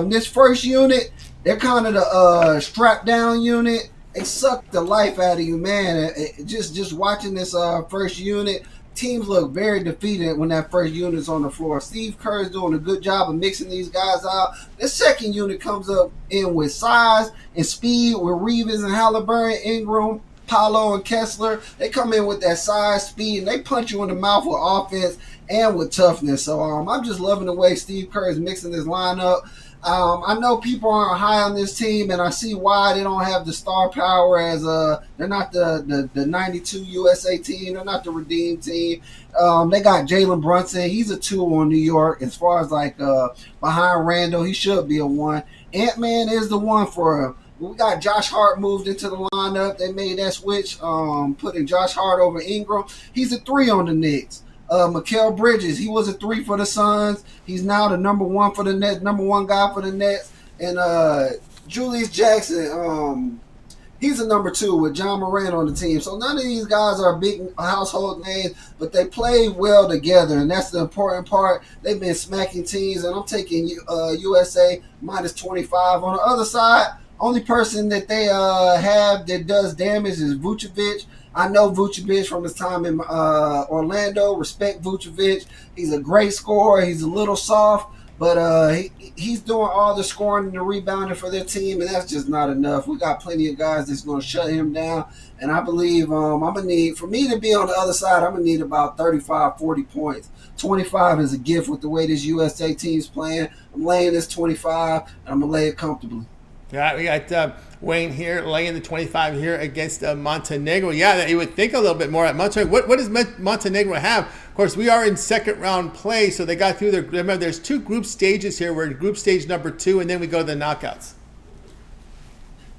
This first unit, they're kind of the strap down unit. They suck the life out of you, man. Just watching this first unit, teams look very defeated when that first unit is on the floor. Steve Kerr is doing a good job of mixing these guys out. The second unit comes up in with size and speed with Reeves and Halliburton, Ingram, Paolo, and Kessler. They come in with that size, speed, and they punch you in the mouth with offense and with toughness. So I'm just loving the way Steve Kerr is mixing this lineup. I know people aren't high on this team, and I see why they don't have the star power as they're not the 92 USA team. They're not the Redeem team. They got Jalen Brunson. He's a 2 on New York. As far as behind Randall, he should be a 1. Ant-Man is the 1 for him. We got Josh Hart moved into the lineup. They made that switch, putting Josh Hart over Ingram. He's a 3 on the Knicks. Mickle Bridges, he was a 3 for the Suns. He's now the number 1 for the Nets, number 1 guy for the Nets. And Julius Jackson, he's a number 2 with John Moran on the team. So none of these guys are big household names, but they play well together, and that's the important part. They've been smacking teams, and I'm taking USA minus 25. On the other side, only person that they have that does damage is Vucevic. I know Vucevic from his time in Orlando. Respect Vucevic. He's a great scorer. He's a little soft, but he's doing all the scoring and the rebounding for their team, and that's just not enough. We got plenty of guys that's going to shut him down, and I believe I'm going to need, for me to be on the other side, I'm going to need about 35, 40 points. 25 is a gift with the way this USA team's playing. I'm laying this 25, and I'm going to lay it comfortably. All right, we got Wayne here laying the 25 here against Montenegro. Yeah, that you would think a little bit more at Montenegro. What does Montenegro have? Of course, we are in second round play, so they got through their. Remember, there's 2 group stages here. We're in group stage number 2, and then we go to the knockouts.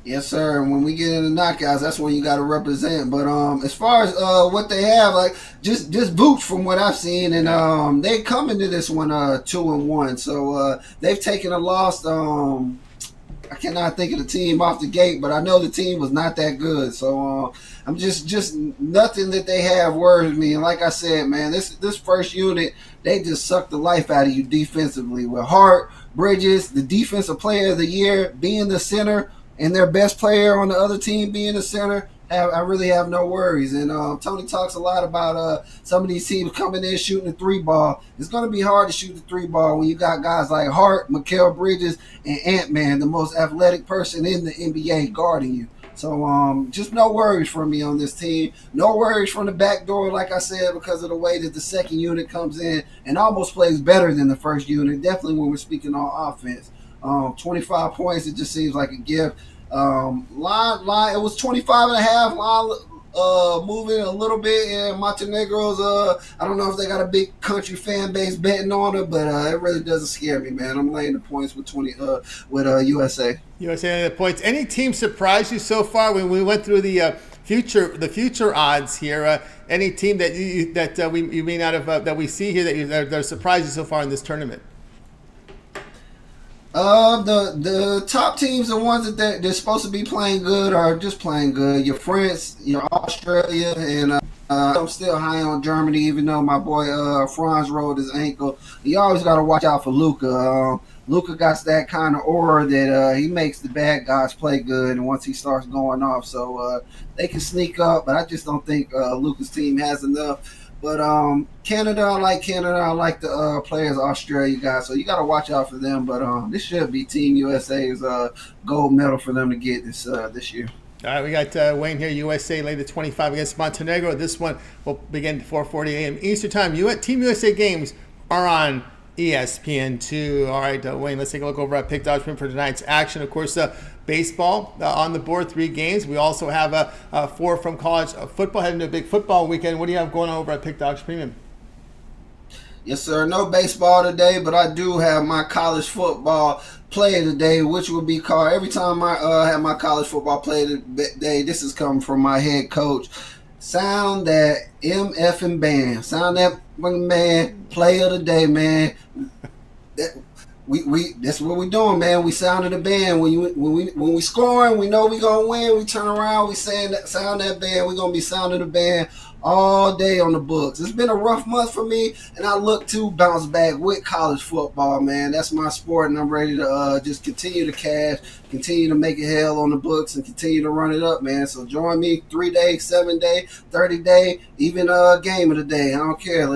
Yes, sir. And when we get into knockouts, that's when you got to represent. But as far as what they have, just Vooch from what I've seen, and they come into this one 2-1. So they've taken a loss. I cannot think of the team off the gate, but I know the team was not that good. So I'm just nothing that they have worries me. And like I said, man, this first unit, they just suck the life out of you defensively. With Hart, Bridges, the defensive player of the year, being the center, and their best player on the other team being the center, I really have no worries. And Tony talks a lot about some of these teams coming in shooting the 3 ball. It's going to be hard to shoot the 3 ball when you got guys like Hart, Mickle Bridges, and Ant-Man, the most athletic person in the NBA, guarding you. So just no worries from me on this team. No worries from the back door, like I said, because of the way that the second unit comes in and almost plays better than the first unit, definitely when we're speaking on offense. 25 points, it just seems like a gift. Line it was 25.5. Line moving a little bit, and Montenegro's I don't know if they got a big country fan base betting on it, but it really doesn't scare me, man. I'm laying the points with USA. USA the points. Any team surprised you so far when we went through the future odds here? Any team that you may not have that we see here that surprised you so far in this tournament? The top teams, the ones that they're supposed to be playing good, are just playing good. Your France, your Australia, and I'm still high on Germany, even though my boy Franz rolled his ankle. You always got to watch out for Luka. Luka got that kind of aura that he makes the bad guys play good, and once he starts going off, so they can sneak up. But I just don't think Luka's team has enough. But Canada, I like Canada. I like the players Australia guys. So you got to watch out for them. But this should be Team USA's gold medal for them to get this year. All right, we got Wayne here. USA laid the 25 against Montenegro. This one will begin at 4:40 a.m. Eastern Time. Team USA games are on ESPN2. All right, Wayne, let's take a look over at Pick Dodge for tonight's action. Of course, baseball on the board, 3 games. We also have 4 from college football, heading to a big football weekend. What do you have going on over at Pick Dogs Premium? Yes, sir. No baseball today, but I do have my college football play today, which will be called, every time I have my college football play today, this is coming from my head coach. Sound that MFing band. Sound that man, play of the day, man. we that's what we doing, man. We sounding the band. When we scoring, we know we gonna win. We turn around, we sound that band. We gonna be sounding the band all day on the books. It's been a rough month for me, and I look to bounce back with college football, man. That's my sport, and I'm ready to just continue to cash, continue to make it hell on the books, and continue to run it up, man. So join me 3-day, 7-day, 30-day, even game of the day. I don't care.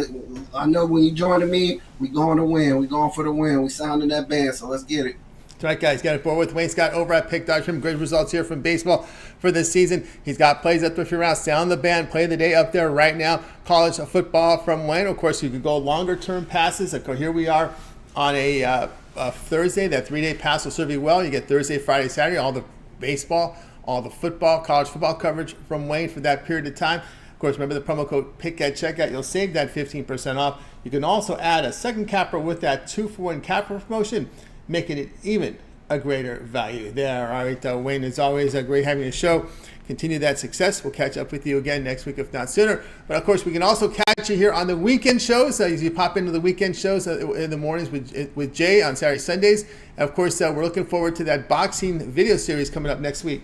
I know when you joining me, we going to win. We going for the win. We sounding that band, so let's get it. That's right, guys. Got it board with Wayne Scott over at Pick.com. Great results here from baseball for this season. He's got plays up to a few rounds. Sound the band. Play of the day up there right now. College football from Wayne. Of course, you could go longer term passes. Here we are on a Thursday. That 3-day pass will serve you well. You get Thursday, Friday, Saturday, all the baseball, all the football, college football coverage from Wayne for that period of time. Of course, remember the promo code PICK at checkout. You'll save that 15% off. You can also add a second capper with that 2-for-1 capper promotion, making it even a greater value there. All right, Wayne, as always, great having a show. Continue that success. We'll catch up with you again next week, if not sooner. But, of course, we can also catch you here on the weekend shows. As you pop into the weekend shows in the mornings with Jay on Saturday, Sundays. And, of course, we're looking forward to that boxing video series coming up next week.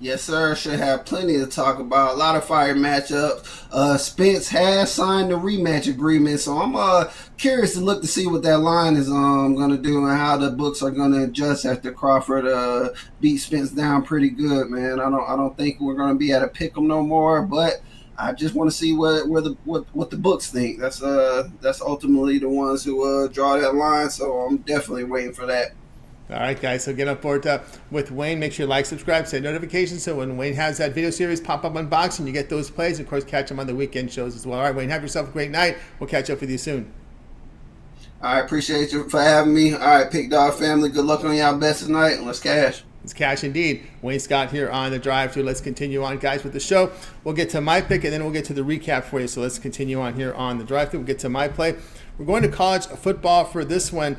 Yes, sir. Should have plenty to talk about. A lot of fire matchups. Spence has signed the rematch agreement, so I'm curious to look to see what that line is going to do and how the books are going to adjust after Crawford beat Spence down pretty good, man. I don't think we're going to be able to pick them no more, but I just want to see what the books think. That's ultimately the ones who draw that line, so I'm definitely waiting for that. All right, guys, so get on board with Wayne. Make sure you like, subscribe, set notifications so when Wayne has that video series pop up on boxing, you get those plays. Of course, catch them on the weekend shows as well. All right, Wayne, have yourself a great night. We'll catch up with you soon. All right, appreciate you for having me. All right, Pick Dog family, good luck on y'all best tonight, and let's cash. It's cash indeed. Wayne Scott here on the drive-thru. Let's continue on, guys, with the show. We'll get to my pick, and then we'll get to the recap for you. So let's continue on here on the drive-thru. We'll get to my play. We're going to college football for this one.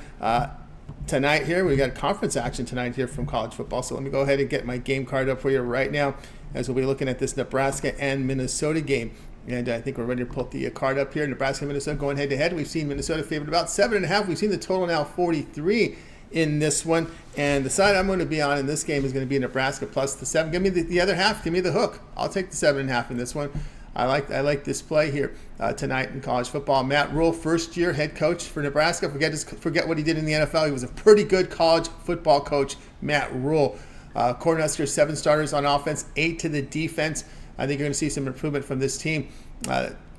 Tonight here, we got conference action tonight here from college football. So let me go ahead and get my game card up for you right now as we'll be looking at this Nebraska and Minnesota game. And I think we're ready to pull the card up here. Nebraska and Minnesota going head-to-head. We've seen Minnesota favored about 7.5. We've seen the total now 43 in this one. And the side I'm going to be on in this game is going to be Nebraska plus the 7. Give me the other half. Give me the hook. I'll take the 7.5 in this one. I like this play here tonight in college football. Matt Rule, first-year head coach for Nebraska. Forget what he did in the NFL. He was a pretty good college football coach, Matt Rule. Cornhuskers, 7 starters on offense, 8 to the defense. I think you're going to see some improvement from this team.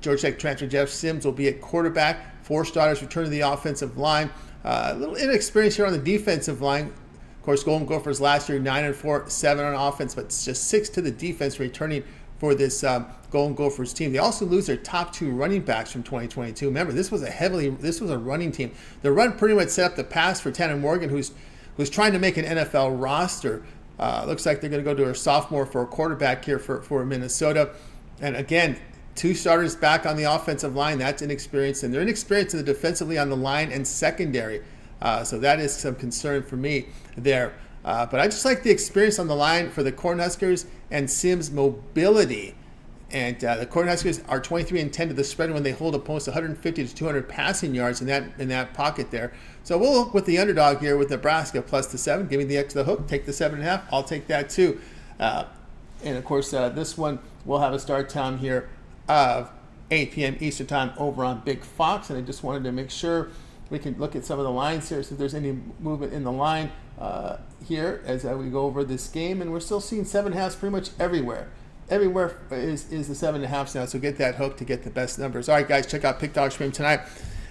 Georgia Tech transfer Jeff Sims will be at quarterback. 4 starters return to the offensive line. A little inexperience here on the defensive line. Of course, Golden Gophers last year, 9-4, 7 on offense, but it's just 6 to the defense returning for this Golden Gophers team. They also lose their top 2 running backs from 2022. Remember, this was a running team. The run pretty much set up the pass for Tanner Morgan, who's trying to make an NFL roster. Looks like they're going to go to a sophomore for a quarterback here for Minnesota. And again, 2 starters back on the offensive line. That's inexperienced, and they're inexperienced defensively on the line and secondary. So that is some concern for me there. But I just like the experience on the line for the Cornhuskers and Sims' mobility. And the Cornhuskers are 23-10 to the spread when they hold opponents to 150 to 200 passing yards in that pocket there. So we'll look with the underdog here with Nebraska plus the 7. Give me the extra hook. Take the 7.5. I'll take that too. And of course, this one will have a start time here of 8 p.m. Eastern time over on Big Fox. And I just wanted to make sure we can look at some of the lines here, so if there's any movement in the line here as we go over this game. And we're still seeing 7.5s pretty much everywhere. Everywhere is the 7.5s now, so get that hook to get the best numbers. All right, guys, check out Pick Dog Stream tonight.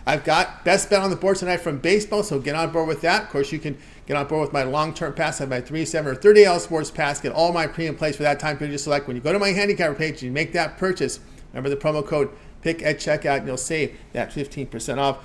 I've got best bet on the board tonight from baseball, so get on board with that. Of course, you can get on board with my long-term pass. I have my 3, 7, or 30 All Sports pass. Get all my premium plays for that time period you select. When you go to my handicapper page and you make that purchase, remember the promo code PICK at checkout, and you'll save that 15% off.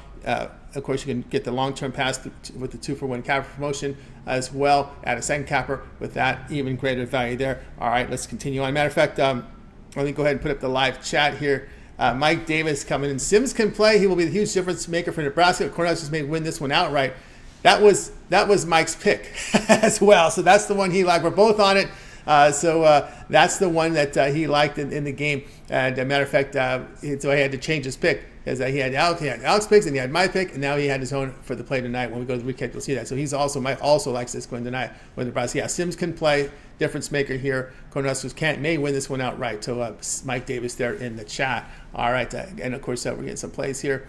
Of course, you can get the long-term pass with the 2-for-1 capper promotion as well. Add a second capper with that even greater value there. All right, let's continue on. Matter of fact, let me go ahead and put up the live chat here. Mike Davis coming in. Sims can play. He will be the huge difference maker for Nebraska. Cornhuskers may win this one outright. That was Mike's pick as well. So that's the one he liked. We're both on it. So that's the one that he liked in the game. And as a matter of fact, so he had to change his pick. Because he had Alex picks and he had my pick, and now he had his own for the play tonight. When we go to the recap, you'll see that. So he's also likes this going tonight with Nebraska. Yeah, Sims can play, difference maker here. Cornhuskers may win this one outright. So Mike Davis there in the chat. All right, and of course we're getting some plays here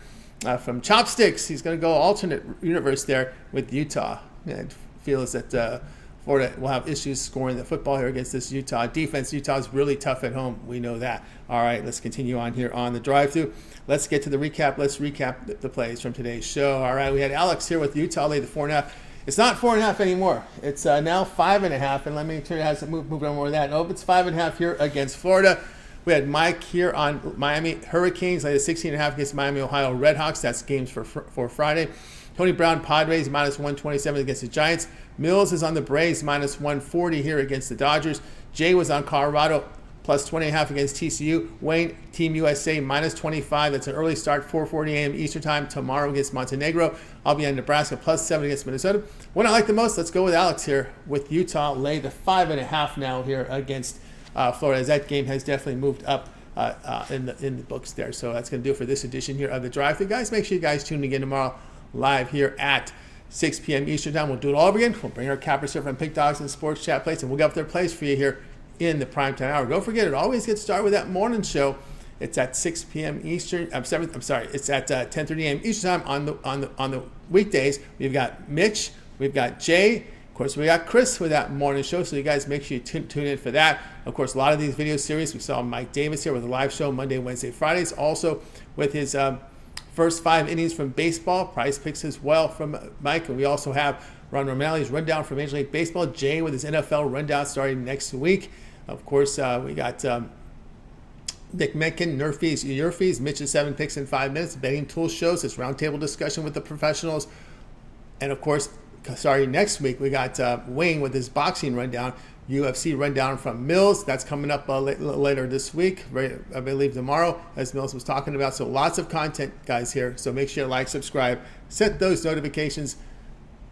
from Chopsticks. He's going to go alternate universe there with Utah. And feels that Florida will have issues scoring the football here against this Utah defense. Utah's really tough at home. We know that. All right, let's continue on here on the drive-through. Let's get to the recap. Let's recap the plays from today's show. All right, we had Alex here with Utah lay the 4.5. It's not 4.5 anymore. It's now 5.5. And let me tell you how to move on more of that. Nope, it's 5.5 here against Florida. We had Mike here on Miami Hurricanes lay the 16.5 against Miami Ohio Redhawks. That's games for Friday. Tony Brown Padres minus 127 against the Giants. Millz is on the Braves minus 140 here against the Dodgers. Jay was on Colorado plus 20.5 against TCU. Wayne, Team USA minus 25. That's an early start, 4:40 a.m. Eastern time tomorrow against Montenegro. I'll be on Nebraska plus 7 against Minnesota. One I like the most, let's go with Alex here with Utah. Lay the 5.5 now here against Florida, as that game has definitely moved up in the books there. So that's going to do it for this edition here of the Drive-Thru. Guys, make sure you guys tune in again tomorrow live here at 6 p.m. Eastern time. We'll do it all over again. We'll bring our cappers here from Pick Dogs and Sports Chat Plates, and we'll get up their plays for you here in the primetime hour. Don't forget, it always gets started with that morning show. It's at 6 p.m. Eastern. It's at 10:30 a.m. Eastern time on the weekdays. We've got Mitch, we've got Jay, of course we got Chris with that morning show. So you guys make sure you tune in for that. Of course, a lot of these video series. We saw Mike Davis here with a live show Monday, Wednesday, Fridays. Also with his first 5 innings from baseball, prize picks as well from Mike. And we also have Ron Romali's rundown from Major League Baseball. Jay with his NFL rundown starting next week. Of course, we got Nick Mencken, your fees, Mitch's 7 picks in 5 minutes, betting tool shows, this roundtable discussion with the professionals. And of course, next week we got Wayne with his boxing rundown, UFC rundown from Millz. That's coming up later this week, right, I believe tomorrow, as Millz was talking about. So lots of content, guys, here. So make sure you like, subscribe, set those notifications,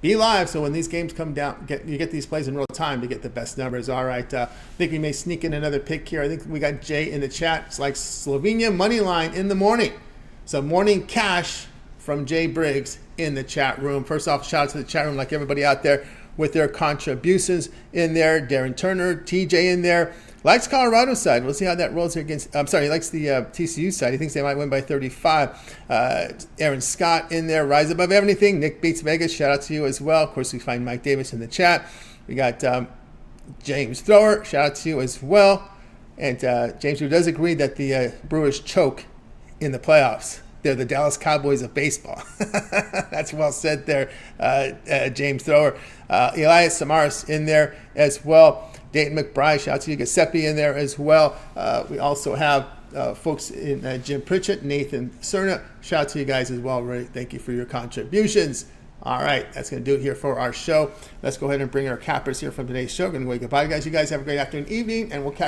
be live, so when these games come down, you get these plays in real time to get the best numbers. All right, I think we may sneak in another pick here. I think we got Jay in the chat. It's like Slovenia money line in the morning. So morning cash from Jay Briggs in the chat room. First off, shout out to the chat room, like everybody out there with their contributions in there. Darren Turner, TJ in there. Likes Colorado side. We'll see how that rolls here against. He likes the TCU side. He thinks they might win by 35. Aaron Scott in there. Rise above everything. Nick Beats Vegas. Shout out to you as well. Of course, we find Mike Davis in the chat. We got James Thrower. Shout out to you as well. And James, who does agree that the Brewers choke in the playoffs. They're the Dallas Cowboys of baseball. That's well said there, James Thrower. Elias Samaras in there as well. Dayton McBride, shout out to you. Giuseppe in there as well. We also have folks in Jim Pritchett, Nathan Cerna. Shout out to you guys as well. Really, thank you for your contributions. All right, that's going to do it here for our show. Let's go ahead and bring our cappers here from today's show. We're going to go goodbye, guys. You guys have a great afternoon, evening, and we'll catch